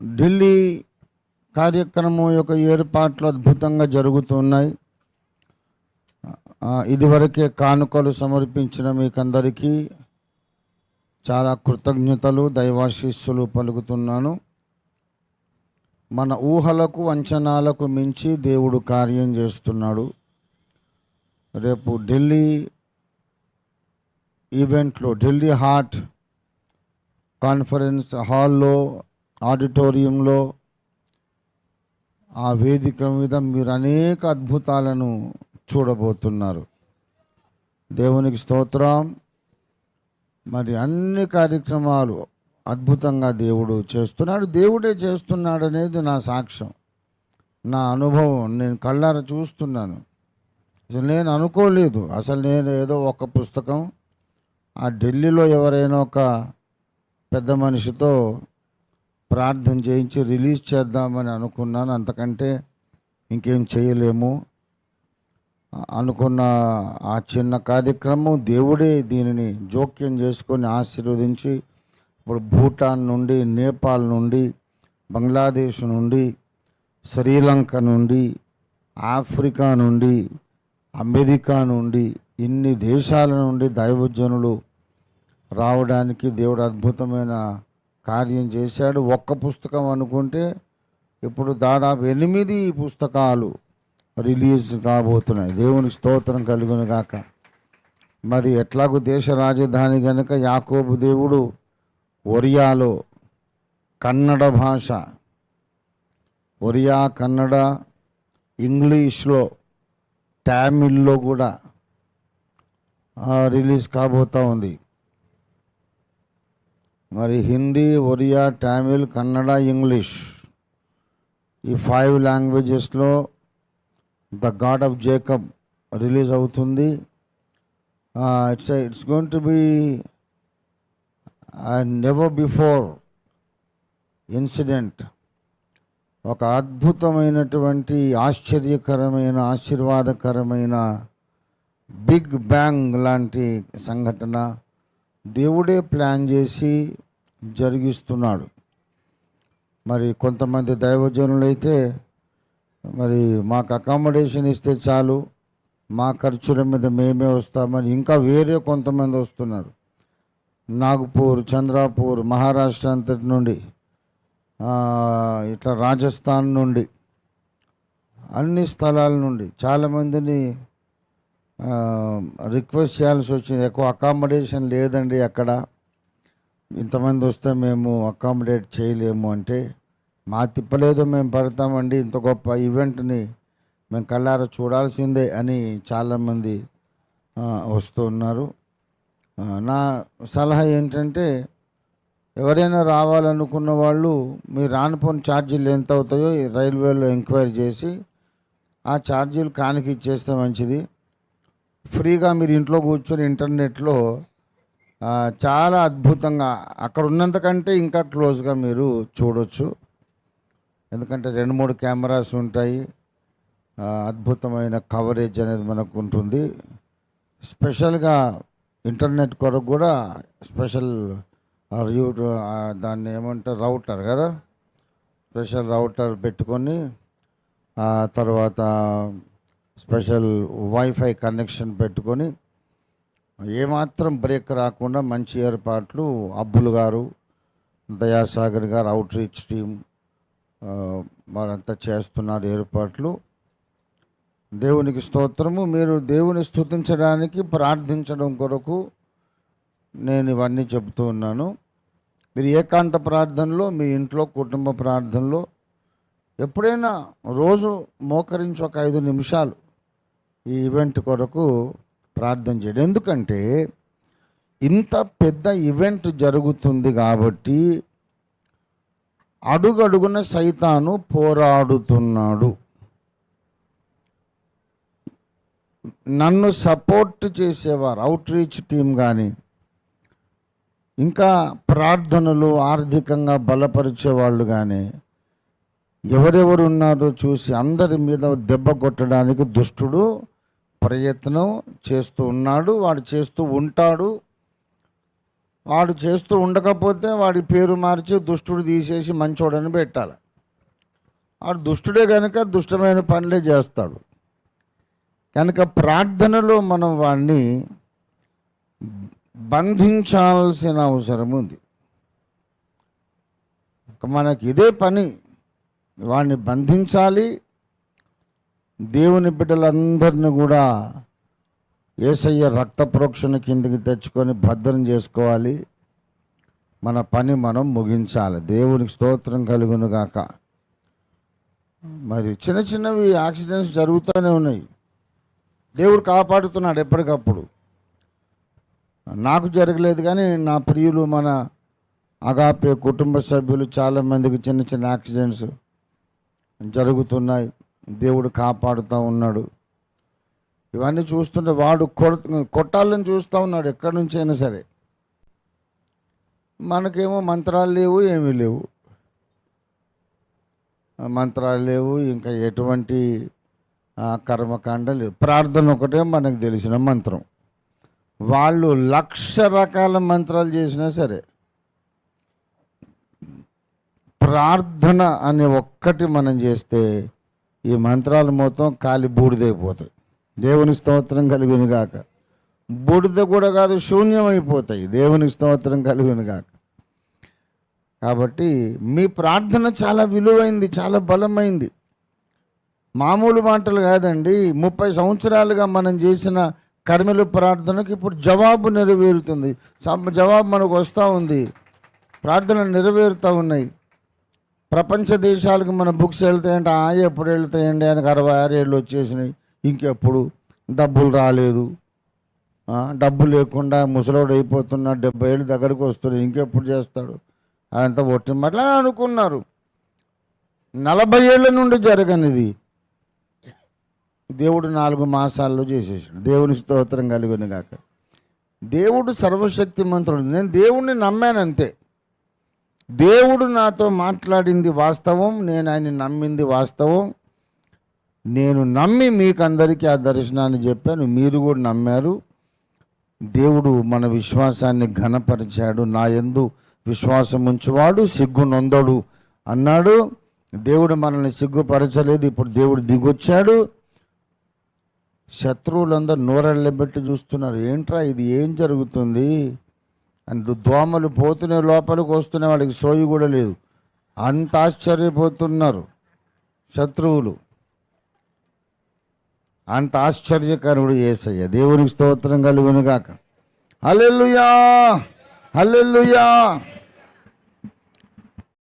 ఢిల్లీ కార్యక్రమం యొక్క ఏర్పాట్లు అద్భుతంగా జరుగుతున్నాయి. ఇదివరకే కానుకలు సమర్పించిన మీకందరికీ చాలా కృతజ్ఞతలు, దైవాశీస్సులు పలుకుతున్నాను. మన ఊహలకు అంచనాలకు మించి దేవుడు కార్యం చేస్తున్నాడు. రేపు ఢిల్లీ ఈవెంట్లో, ఢిల్లీ హార్ట్ కాన్ఫరెన్స్ హాల్లో, ఆడిటోరియంలో, ఆ వేదిక మీద మీరు అనేక అద్భుతాలను చూడబోతున్నారు. దేవునికి స్తోత్రం. మరి అన్ని కార్యక్రమాలు అద్భుతంగా దేవుడు చేస్తున్నాడు. దేవుడే చేస్తున్నాడు అనేది నా సాక్ష్యం, నా అనుభవం. నేను కళ్ళారా చూస్తున్నాను. అసలు నేను అనుకోలేదు. అసలు నేను ఏదో ఒక పుస్తకం ఆ ఢిల్లీలో ఎవరైనా ఒక పెద్ద మనిషితో ప్రార్థన చేయించి రిలీజ్ చేద్దామని అనుకున్నాను. అంతకంటే ఇంకేం చేయలేము అనుకున్న ఆ చిన్న కార్యక్రమం దేవుడే దీనిని జోక్యం చేసుకొని ఆశీర్వదించి ఇప్పుడు భూటాన్ నుండి, నేపాల్ నుండి, బంగ్లాదేశ్ నుండి, శ్రీలంక నుండి, ఆఫ్రికా నుండి, అమెరికా నుండి, ఇన్ని దేశాల నుండి దైవజనులు రావడానికి దేవుడు అద్భుతమైన కార్యం చేశాడు. ఒక్క పుస్తకం అనుకుంటే ఇప్పుడు దాదాపు 8 పుస్తకాలు రిలీజ్ కాబోతున్నాయి. దేవునికి స్తోత్రం కలుగును గాక. మరి ఎట్లాగూ దేశ రాజధాని కనుక యాకోబు దేవుడు ఒరియాలో కన్నడ భాష, ఒరియా కన్నడ, ఇంగ్లీష్లో, తమిళ్లో కూడా రిలీజ్ కాబోతూ ఉంది. మరి హిందీ, ఒరియా, తమిళ్, కన్నడ, ఇంగ్లీష్ ఈ 5 లాంగ్వేజెస్లో the God of Jacob release అవుతుంది. It's going to be never before incident. ఒక అద్భుతమైనటువంటి, ఆశ్చర్యకరమైన, ఆశీర్వాదకరమైన బిగ్ బ్యాంగ్ లాంటి సంఘటన దేవుడే ప్లాన్ చేసి జరిగిస్తున్నాడు. మరి కొంతమంది దైవజనులైతే మరి మాకు అకామిడేషన్ ఇస్తే చాలు, మా ఖర్చుల మీద మేమే వస్తామని ఇంకా వేరే కొంతమంది వస్తున్నారు. నాగపూర్, చంద్రాపూర్, మహారాష్ట్ర అంతటి నుండి, ఇట్లా రాజస్థాన్ నుండి, అన్ని స్థలాల నుండి చాలామందిని రిక్వెస్ట్ చేయాల్సి వచ్చింది. ఎక్కువ అకామిడేషన్ లేదండి అక్కడ, ఇంతమంది వస్తే మేము అకామిడేట్ చేయలేము అంటే, మా తిప్పలేదో మేము పడతామండి, ఇంత గొప్ప ఈవెంట్ని మేము కళ్ళారా చూడాల్సిందే అని చాలామంది వస్తూ ఉన్నారు. నా సలహా ఏంటంటే, ఎవరైనా రావాలనుకున్న వాళ్ళు మీరు రానిపోని ఛార్జీలు ఎంత అవుతాయో రైల్వేలో ఎంక్వైరీ చేసి ఆ ఛార్జీలు కానికి ఇచ్చేస్తే మంచిది. ఫ్రీగా మీరు ఇంట్లో కూర్చొని ఇంటర్నెట్లో చాలా అద్భుతంగా అక్కడ ఉన్నంతకంటే ఇంకా క్లోజ్గా మీరు చూడవచ్చు. ఎందుకంటే 2-3 కెమెరాస్ ఉంటాయి. అద్భుతమైన కవరేజ్ అనేది మనకు ఉంటుంది. స్పెషల్గా ఇంటర్నెట్ కొరకు కూడా స్పెషల్ దాన్ని ఏమంటారు, రౌటర్ కదా, స్పెషల్ రౌటర్ పెట్టుకొని తర్వాత స్పెషల్ వైఫై కనెక్షన్ పెట్టుకొని ఏమాత్రం బ్రేక్ రాకుండా మంచి ఏర్పాట్లు అబ్బులు గారు, దయాసాగర్ గారు, అవుట్ రీచ్ టీం వారంతా చేస్తున్నారు ఏర్పాట్లు. దేవునికి స్తోత్రము. మీరు దేవుని స్తుతించడానికి, ప్రార్థించడం కొరకు నేను ఇవన్నీ చెబుతూ ఉన్నాను. మీరు ఏకాంత ప్రార్థనలో, మీ ఇంట్లో కుటుంబ ప్రార్థనలో ఎప్పుడైనా రోజు మోకరించి ఒక 5 నిమిషాలు ఈ ఈవెంట్ కొరకు ప్రార్థన చేయండి. ఎందుకంటే ఇంత పెద్ద ఈవెంట్ జరుగుతుంది కాబట్టి అడుగడుగున సైతాను పోరాడుతున్నాడు. నన్ను సపోర్ట్ చేసేవారు, అవుట్ రీచ్ టీం కానీ, ఇంకా ప్రార్థనలు ఆర్థికంగా బలపరిచే వాళ్ళు కానీ ఎవరెవరు ఉన్నారో చూసి అందరి మీద దెబ్బ కొట్టడానికి దుష్టుడు ప్రయత్నం చేస్తూ ఉన్నాడు. వాడు చేస్తూ ఉంటాడు. వాడు చేస్తూ ఉండకపోతే వాడి పేరు మార్చి దుష్టుడు తీసేసి మంచోడని పెట్టాలి. వాడు దుష్టుడే కనుక దుష్టమైన పనులే చేస్తాడు. కనుక ప్రార్థనలో మనం వాడిని బంధించాల్సిన అవసరం ఉంది. మనకి ఇదే పని, వాడిని బంధించాలి. దేవుని బిడ్డలందరినీ కూడా యేసయ్య రక్త ప్రోక్షణ కిందకి తెచ్చుకొని భద్రం చేసుకోవాలి. మన పని మనం ముగించాలి. దేవునికి స్తోత్రం కలుగును గాక. మరి చిన్న చిన్నవి యాక్సిడెంట్స్ జరుగుతూనే ఉన్నాయి. దేవుడు కాపాడుతున్నాడు ఎప్పటికప్పుడు. నాకు జరగలేదు కానీ నా ప్రియులు మన అగాపే కుటుంబ సభ్యులు చాలామందికి చిన్న చిన్న యాక్సిడెంట్స్ జరుగుతున్నాయి. దేవుడు కాపాడుతూ ఉన్నాడు. ఇవన్నీ చూస్తుంటే వాడు కొట్టాలని చూస్తూ ఉన్నాడు ఎక్కడి నుంచి అయినా సరే. మనకేమో మంత్రాలు లేవు, ఏమీ లేవు. మంత్రాలు లేవు, ఇంకా ఎటువంటి కర్మకాండ లేదు. ప్రార్థన ఒకటే మనకు తెలిసిన మంత్రం. వాళ్ళు 1,00,000 రకాల మంత్రాలు చేసినా సరే ప్రార్థన అనే ఒక్కటి మనం చేస్తే ఈ మంత్రాలు మొత్తం కాలి బూడిదైపోతాయి. దేవుని స్తోత్రం కలుగును గాక. బూడిద కూడా కాదు, శూన్యమైపోతాయి. దేవుని స్తోత్రం కలుగును గాక. కాబట్టి మీ ప్రార్థన చాలా విలువైంది, చాలా బలమైంది. మామూలు మాటలు కాదండి. 30 సంవత్సరాలుగా మనం చేసిన కర్మల ప్రార్థనకు ఇప్పుడు జవాబు నెరవేరుతుంది. జవాబు మనకు వస్తూ ఉంది. ప్రార్థనలు నెరవేరుతూ ఉన్నాయి. ప్రపంచ దేశాలకు మన బుక్స్ వెళ్తాయంటే ఎప్పుడు వెళ్తాయండి, ఆయనకు 66 ఏళ్ళు వచ్చేసినాయి, ఇంకెప్పుడు డబ్బులు రాలేదు, డబ్బు లేకుండా ముసలోడు అయిపోతున్నాడు, 70 ఏళ్ళు దగ్గరకు వస్తున్నాడు, ఇంకెప్పుడు చేస్తాడు, అదంతా ఒట్టి మాటలు అనుకున్నారు. 40 ఏళ్ళ నుండి జరగనిది దేవుడు 4 మాసాల్లో చేసేసాడు. దేవుని స్తోత్రం కలుగును గాక. దేవుడు సర్వశక్తి మంత్రుడు. నేను దేవుణ్ణి నమ్మాను అంతే. దేవుడు నాతో మాట్లాడింది వాస్తవం, నేను ఆయన నమ్మింది వాస్తవం. నేను నమ్మి మీకు అందరికీ ఆ దర్శనాన్ని చెప్పాను, మీరు కూడా నమ్మారు. దేవుడు మన విశ్వాసాన్ని ఘనపరిచాడు. నా యందు విశ్వాసం ఉంచువాడు సిగ్గు నొందడు అన్నాడు. దేవుడు మనల్ని సిగ్గుపరచలేదు. ఇప్పుడు దేవుడు దిగొచ్చాడు. శత్రువులందరూ నోరెళ్ళబెట్టి చూస్తున్నారు, ఏంట్రా ఇది, ఏం జరుగుతుంది అని. దోమలు పోతున్న లోపలికి వస్తున్న వాడికి సోయి కూడా లేదు. అంత ఆశ్చర్యపోతున్నారు శత్రువులు. అంత ఆశ్చర్యకరుడు యేసయ్య. దేవునికి స్తోత్రం కలుగును గాక. హల్లెలూయా, హల్లెలూయా.